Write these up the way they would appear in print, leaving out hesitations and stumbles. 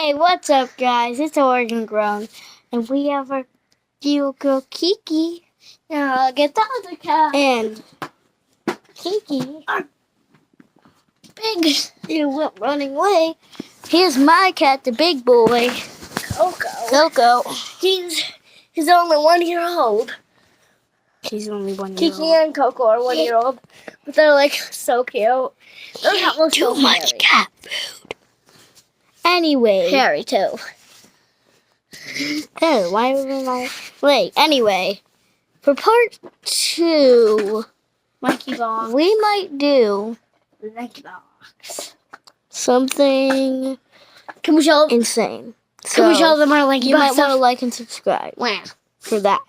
Hey, what's up, guys? It's Oregon Grown, and we have our little girl Kiki. Now, get the other cat. And Kiki, our big, went running away. Here's my cat, the big boy, Coco. He's only 1 year old. He's only 1 year old. Kiki and Coco are 1 year old, but they're like so cute. They're not too much cat food. Anyway. Harry, too. Oh, why am I... Wait, anyway. For part 2... Lanky box. We might do... Lanky box. Something... Can we show... Insane. Can we show them our Lanky box? You might want to like and subscribe. Wow. For that.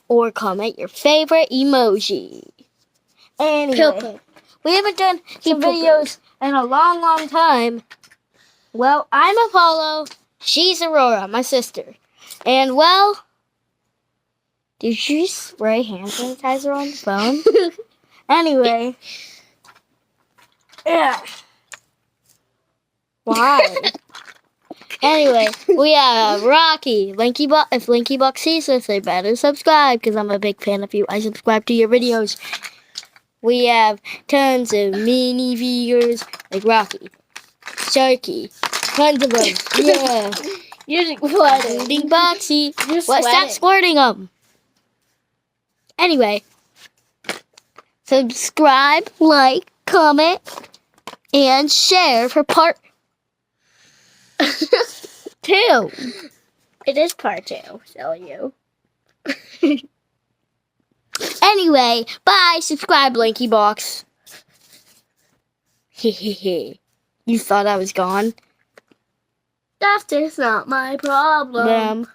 Or comment your favorite emoji. Anyway. We haven't done some videos in a long, long time. Well, I'm Apollo. She's Aurora, my sister. And, well, did you spray hand sanitizer on the phone? Anyway. Yeah. Why? Anyway, we have Rocky. If Lanky Box sees this, they better subscribe, because I'm a big fan of you. I subscribe to your videos. We have tons of mini viewers, like Rocky, Sharky. Tons of them. Yeah. You're squirting. Boxy. Stop squirting them. Anyway. Subscribe, like, comment, and share for part 2. It is part 2. So you. Anyway. Bye. Subscribe, Lanky Box. Hehehe. You thought I was gone? That's just not my problem.